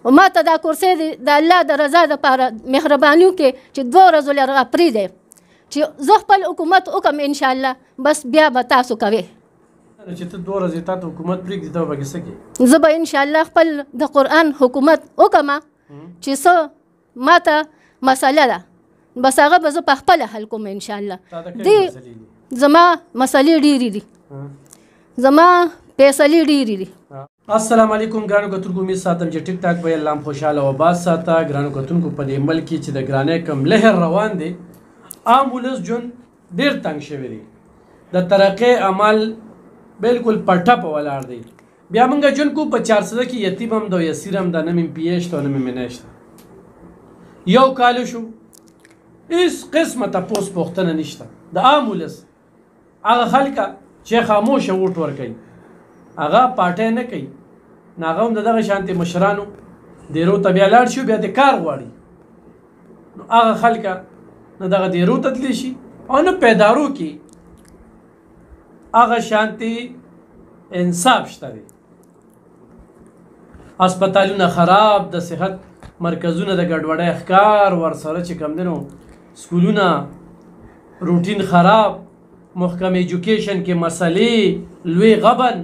ما ته دا کرسۍ دی د الله د رضا دپاره مهرباني وکړې چې 2 ورځو لرغه پرېږدئ چې زه خپل حکومت وکړم انشاءالله بس بیا به تاسو کوئ. چې ته 2 ورځې تا ته حکومت پرېږدي ته به پکې څه کوې؟ زه به انشاءالله خپل د قرآن حکومت وکړم چې څه ما ته مسله ده بس هغه به زه په خپله حل کوم انشاءالله. زما مسلې ډېرې دي، زما فیصلې ډېرې دي. السلام علیکم ګرانو کتونکو، امید ساتم چې ټیک ټاک به الله خوشحاله او آباد ساته. ګرانو کتونکو په دې ملک کې چې د ګرانۍ کم لهر روان دی، عام ولس ژوند ډېر تنګ شوی دی، د ترقۍ عمل بالکل په ټپه ولاړ دی. بیا موږ ژوند کوو په 400 کې یتیم هم ده او یسیر هم ده، نه مې پی شته او نه مې منی شته. یو کال شو هېڅ قسمه تپوس پوښتنه نشته د عام ولس. هغه خلکه چې خاموشه ووټ ورکوي هغه پارټۍ نه کوي، نه هغه هم د دغه شانتې مشرانو دیرو ته بیا لاړ شي بیا د کار غواړي. نو هغه خلکه نه دغه دیرو ته تللی شي او نه پیدارو کې هغه شانتې انصاف شته دی. هسپتالونه خراب، د صحت مرکزونه د ګډوډۍ ښکار ورسره چې کوم دی نو سکولونه روټین خراب، محکم ایجوکیشن کې مسلې لوی غبن،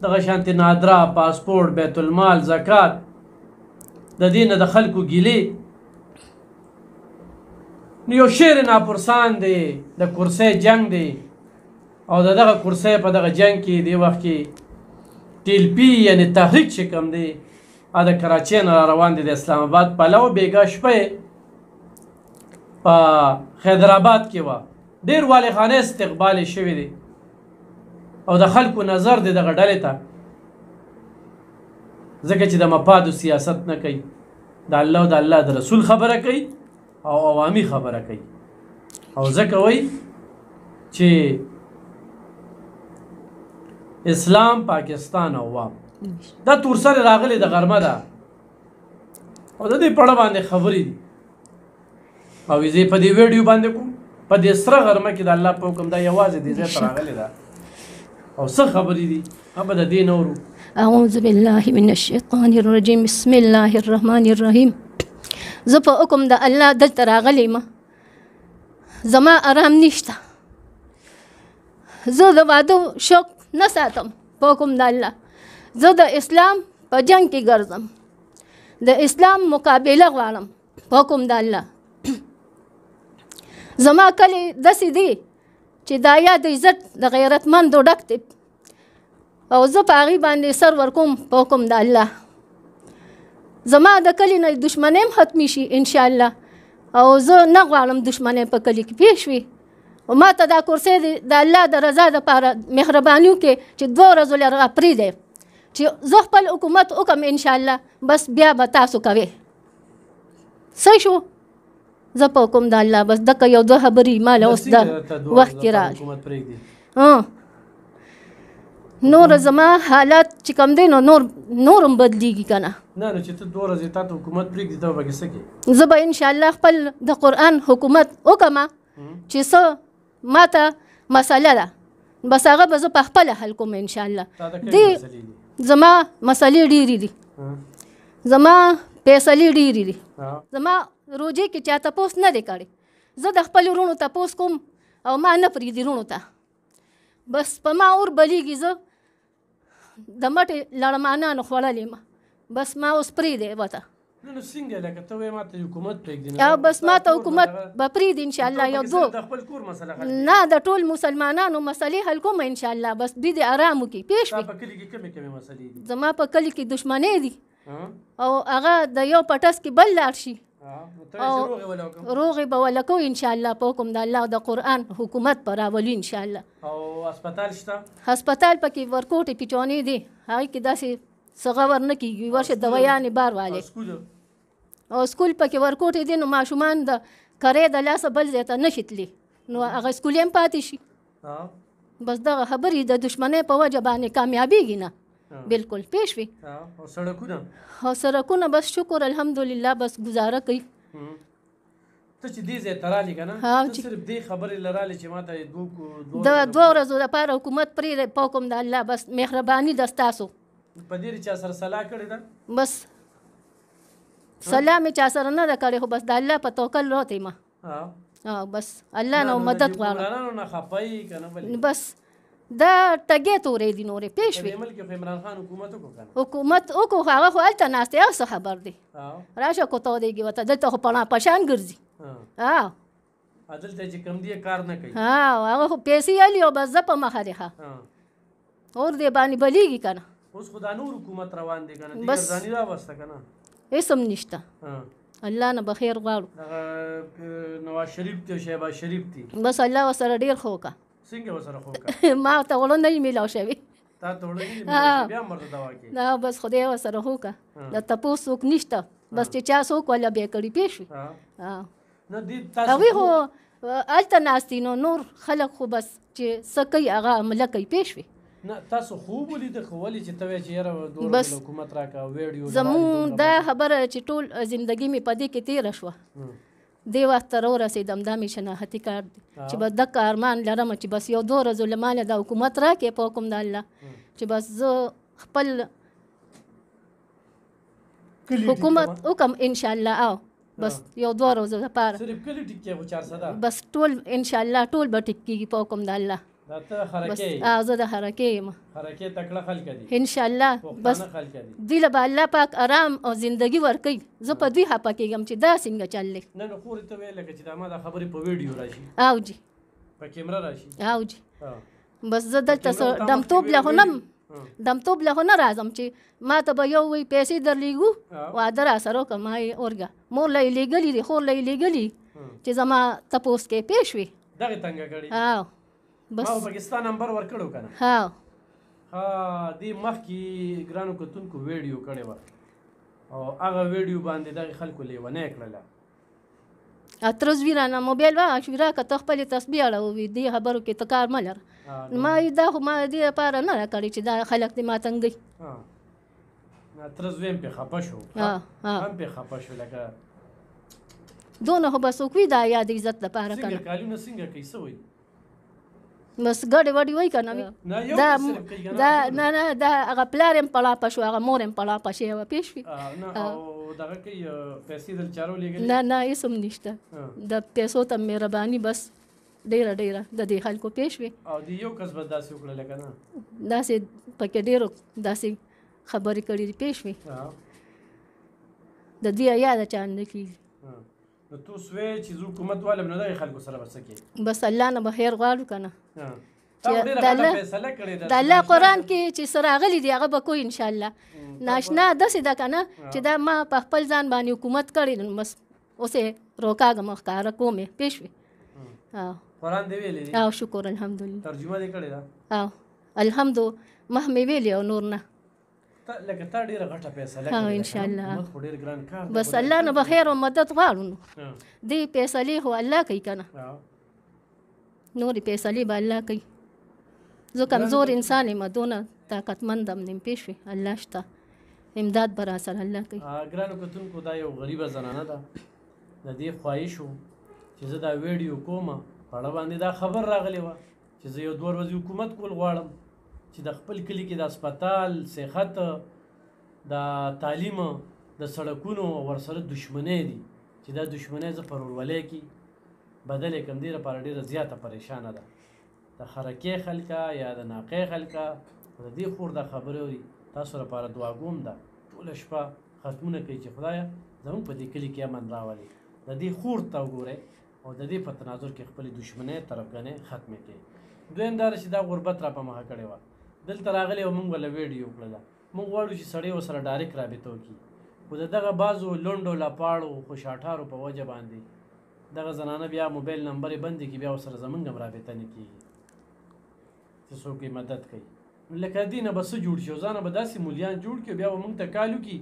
دغه شانتې نادرا، پاسپورټ، بیت المال، زکات، د دې نه د خلکو ګیلې. نو یو شعر ناپرسان دی، د کرسۍ جنگ دی او د دغه کرسۍ په دغه جنگ کې دی وخت کې ټی ایل پی یعنی تحریک چې کوم دی د کراچۍ نه را روان دی د اسلام آباد پلو. بیګا شپه په حیدرآباد کې وه، ډېر والخانه استقبال یې شوی دی او د خلکو نظر دی دغه ډلې ته، ځکه چې د مفادو سیاست نه کوي، د الله او د الله د رسول خبره کوي او عوامي خبره کوي. او ځکه وایي چې اسلام، پاکستان او عوام دا تورسرې راغلې د غرمه ده او د دې پړه باندې خبرې دي او زه په دې ویډیو باندې کوم په دې سره غرمه کې د الله په حکم دا یوازې دې ځای ته راغلې ده او څه خبرې دي هغه د دې نورو. اعوذ بالله من الشیطان الرجیم، بسم الله الرحمن الرحیم. زه په حکم د الله دلته راغلی یم، زما آرام نشته، زه د واده شوق نه ساتم په حکم د الله. زه د اسلام په جنگ کې ګرځم، د اسلام مقابله غواړم په حکم د الله. زما کلی داسې دی چې دا یا د عزت د غیرتمندو ډک دی او زه په هغې باندې سر ورکوم په حکم د الله. زما د کلي نه دشمنۍ هم ختمې شي انشاءالله او زه نه غواړم دشمنۍ په کلي کې پېښ وي. او ما ته دا کرسۍ دی د الله د رضا دپاره مهرباني وکړې چې 2 ورځو لرغه پرېږدئ چې زه خپل حکومت وکړم انشاءالله بس بیا به تاسو کوئ. څه شو زه په حکم د الله بس دکه یو 2 خبرې مال اوس د وخت کې راغلي. نور زما حالات چې کوم دی نو نور هم بدلیږي که نه. نه چې ته 2 ورځې تا ته حکومت پرېږدي ته به پکې څه کوې؟ زه به انشاءالله خپل د قرآن حکومت وکړم چې څه ما ته مسله ده بس هغه به زه په خپله حل کوم انشاءالله. زما مسلې ډېرې دي، زما فیصلې ډېرې دي. زما روجې کې چا تپوس نه دی کړی، زه د خپلو وروڼو تپوس کوم او ما نه پرېږدي وروڼو ته، بس په ما اور بلیږي. زه د مټې لړمانانو خوړلې یم بس ما اوس پرېږدی ورته. نو څنګه لکه ته وایې ما ته حکومت پرېږدي او بس ما ته حکومت به پرېږدي انشاءالله. یو 2 د خپل کور مسله حل نه د ټول مسلمانانو مسلې حل کوم انشاءالله بس دوی دې ارام وکړي پېښ وي. په کلي کې کومې مسلې دي؟ زما په کلي کې دشمنۍ دي او هغه د یو پټس کې بل لاړ شي او روغې به ولکو انشاءالله په حکم د الله او د قرآن حکومت به راولي انشاءالله. او هسپتال شته؟ هسپتال پکې ورکوټې پیچونې دي، هغې کې داسې څه غور نه کېږي، ورشه دوایانې بار والې او سکول پکې ورکوټې دي نو ماشومان د کرې د لاسه بل ځای ته نشي تللی نو هغه سکول هم پاتې شي. بس دغه خبرې د دشمنۍ په وجه باندې کامیابېږي نه بالکل پېښ وي. او سړکونه او سړکونه بس شکر الحمدلله بس گزاره کوي. ته چې دې ځای ته رالې که نه ته صرف دې خبرې له رالې چې ما ته د 2 ورځو دپاره حکومت پرېږدی په حکم د الله بس مهرباني ده ستاسو په دې چا سره صلاح کړې ده بس سلام چا سره نه ده کړې خو بس د الله په توکل راته ما بس الله نو مدد غواړم نه خپای کنه بل بس دا ټګې تورې دي نورې پېښ وي ملک عمران خان حکومت وکړو هغه خو هلته ناست دی څه خبر دی راشه کوته دیږي ورته دلته خو پشان ګرځي دلته چې کم دی کار نه کوي هغه خو پیسې علي او بس زه په مخه دی اور دې باندې بلیږي که نه اوس خو دا نور حکومت روان دی که نه دیګر ځاني راوسته که نه هېڅ هم نشته الله نه به خیر غواړو نواز شریف دی او شهباز شریف دی بس الله ورسره ډېر ښه وکړه څنګه ورسره ښه وکړه ما ته وړو نه یې میلاو شوي تا ته وړو نه یې میلاو شوي بیا هم ورته دوا کوي نه بس خدای ورسره ښه وکړه د تپوس څوک نشته بس چې چا څوک ولا بیا کړي پېښ وي هغوی خو هلته ناست دي نو نور خلک خو بس چې څه کوي هغه عمله کوي پېښ وي نه تاسو خوب ولیده خو ولې چې ته وایې چې یاره دومره حکومت راکړه ویډیو زمونږ دا خبره چې ټول زندګي مې په دې کې تېره شوه دې وخت ته راورسېدم دا مې شناختي کار دی چې بس دغه ارمان لرم چې بس یو 2 ورځو له مانه دا حکومت راکړې په حکم د الله چې بس زه خپل حکومت وکم انشاءالله او بس یو 2 ورځو لپاره صرف کلی ټیک کې 400 بس ټول انشاءالله ټول به ټیک کېږي په حکم د الله دا ته حرکې زه د حرکې یم حرکې تکړه خلک دي انشاءالله بس دوی له به الله پاک آرام او زندگی ورکوي زه په دوی خفه کېږم چې دا څنګه چل دی نه نو خورې ته ویل لکه چې دا ما دا خبرې په ویډیو راشي او جي په کیمرا راشي او جي بس زه دلته دمتوب له خو نه راځم چې ما ته به یو وی پیسې درلیږو واده را سره وکړه ما یې اورګه مور له یې لېږلي دي خور له یې لېږلي چې زما تپوس کې پېښ وي دغې تنګه کړي بس ما پاکستان نمبر ورکړو کنه دې مخکې ګرانو کتونکو ویډیو کړې وه او هغه ویډیو باندې دغې خلکو لیونی کړله اترز ویرانه موبایل ویرا که ته خپلې تسبیح اړوي دې خبرو کې ته کار مه لره ما دا خو ما دې لپاره نه راکړې چې دا خلک دې ما تنګوي اترز ویم پې خفه شو هم پې خفه شو لکه دونه خو به څوک وي دا یا د عزت لپاره که څنګه کالونه څنګه کوي څه وایي بس ګډې وډې وایي که نه نه دا هغه پلار یم پړاپه شو هغه مور یم پړاپه شوې وه پېښ وي دغه کوي پیسې دل چارو لېږلي نه هېڅ هم نشته د پیسو ته مهرباني بس ډېره د دې خلکو پېښ وي او د یو کس به داسې وکړه لکه نه داسې پکې ډېرو داسې خبرې کړي دي پېښ وي د دې یاده چا نه کېږي نو تو سوې چې زه حکومت والم نو دغې خلکو سره به څه کوې بس الله نه به خیر غواړو که نه د الله قرآن کې چې څه راغلي دي هغه به کوی انشاءالله ناشنا داسې ده که نه چې دا ما په خپل ځان باندې حکومت کړی نو بس اوس یې روکاږم ښکاره کوم یې پېښ وي قرآن دې ویلی دی او شکر الحمدلله ترجمه دې کړې ده الحمدو مخ مې ویلې او نور نه لکه تا ډېره غټه فیصله انشاءالله خو ډېر ګران کار بس الله نه به خیر او مدد غواړو نو دې فیصلې خو الله کوي که نه نورې فیصلې به الله کوي زه کمزور انسان یم دونه طاقتمند هم نیم پېښ وي الله شته امداد به را سره الله کوي ګرانو کتونکو دا یو غریبه زنانه ده د دې خواهش و چې زه دا ویډیو کوم په اړه باندې دا خبر راغلی وه چې زه یو 2 ورځې حکومت کول غواړم چې د خپل کلي کې د هسپتال صحت د تعلیم د سړکونو ورسره دشمنۍ دي چې دا دشمنۍ زه په ورورولۍ کې بدل یې کړم دې لپاره ډېره زیاته پریشانه ده د خرکې خلکه یا د ناقې خلکه د دې خور دا خبرې اوري تاسو لپاره دعاګوم ده ټوله شپه ختمونه کوي چې خدایه زموږ په دې کلي کې امن راولي د دې خور ته وګورئ او د دې په تناظر کې خپلې دشمنۍ طرفګنۍ ختمې کړئ دویم دا چې دا غربت را په مخه کړې وه دلته راغلی او موږ وله ویډیو کړله موږ غواړو چې سړی ورسره ډایرکټ رابطه وکړي خو د دغه بعضو لنډو لپاړو خوشاټارو په وجه باندې دغه زنانه بیا موبایل نمبر یې بندې کړي بیا ورسره زموږ هم رابطه نه کېږي چې څوک یې مدد کوي لکه دې نه به څه جوړ شي او ځانه به داسې مولیان جوړ کړي بیا به موږ ته کال وکړي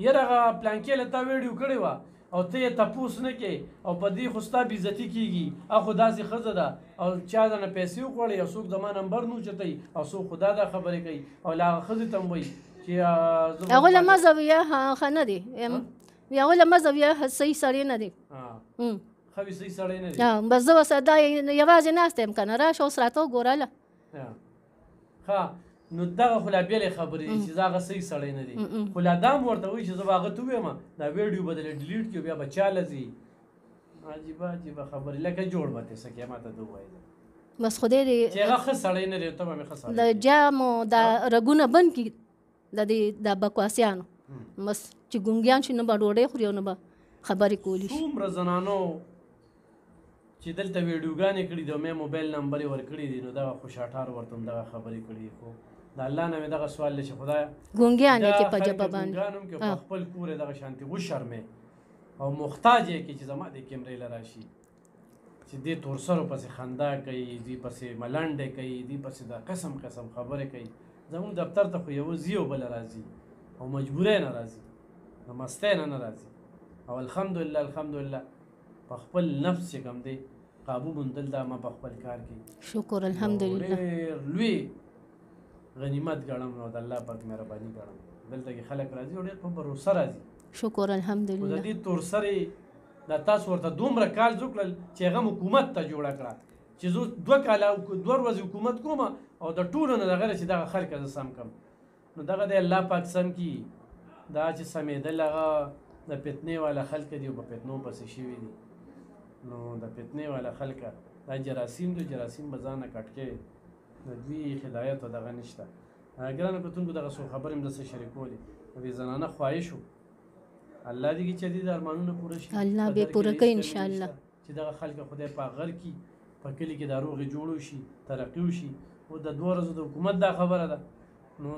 یاره هغه پلانکې له تا ویډیو کړې وه او ته یې تپوس نه کوې او په دې خو ستا بېعزتي کېږي خو داسې ښځه ده او چا دنه پیسې وغواړي او څوک زما نمبر نه اوچتوي او څوک خو دا خبرې کوي او له هغه ښځې ته هم وایي چې هغوی له مذهب یا ښه نه دی هغوی له مذهب یا صحیح سړی نه دی ښه وي صحیح سړی نه دی بس زه ورسره دا یوازې ناسته یم که نه راشه اوس راته وګوره هله ښه نو دغه خو لا بېلې خبرې دي چې زه هغه صحیح سړی نه دی خو لا دا م ورته وایي چې زه به هغه ته ووایم دا ویډیو به درې ډیلیټ کړي بیا به چاله ځي عجیبه عجیبه خبرې لکه جوړ به ته څه کې ما ته ده ووایي بس خدای دې چې هغه ښه سړی نه دی ته به مې ښه سړی د جامو دا رګونه بند کړي د بکواسیانو بس چې ګونګیان شي نه به ډوډۍ خوري او نه به خبرې کولی شي څومره زنانو چې دلته ویډیوګانې کړي دي او مې موبایل نمبر یې ورکړي دي نو دغه خوشاټار ورته هم دغه خبرې کړي خو د الله نه مې دغه سوال دی چې خدایه ګونګیان یې کې په ژبه باندې ګونګیان هم کې په خپل کور یې دغه شانتې وشرمې او محتاج یې کې چې زما دې کیمرې له راشي چې دې تورسرو پسې خندا کوي دې پسې ملنډې کوي دې پسې د قسم قسم خبرې کوي زموږ دفتر ته خو یوه ځي او بله راځي او مجبوری نه راځي د مستۍ نه راځي او الحمدلله الحمدلله په خپل نفس چې کوم دی قابو موندل دا ما په خپل کار کې شکر الحمدلله ډېر لوی غنیمت ګڼم نو د الله پاک مهرباني ګڼم دلته کې خلک راځي او ډېر په بروسه راځي شکر خو د الحمدلله دې تورسرې دا تاسو ورته دومره کال وکړل چې هغه حکومت ته جوړه کړه چې زه 2 کاله 2 ورځې حکومت کوم او د ټولو نه دغه چې دغه خلک زه سم کړم نو دغه د الله پاک سم کي دا چې سمېدل هغه د فتنې والا خلک دي او په فتنو پسې شوي دي نو د فتنې والا خلکه دا جراثیم دي جراثیم به ځانه کټ کې د دوی هدایت او دغه نشته ګرانو کتونکو دغه څو خبرې هم درسره شریکولې د دې زنانه خواهش و الله دې چې دې د ارمانونه پوره شي الله به پوره کوي ان شاء الله چې دغه خلک خدای په غر کې په کلی کې دا روغې جوړو شي ترقي وشي او د 2 ورځو د حکومت دا خبره ده نو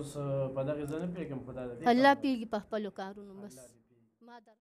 په دغه ځای نه پرېږدم خدای دې الله پیږي په خپلو کارونو بس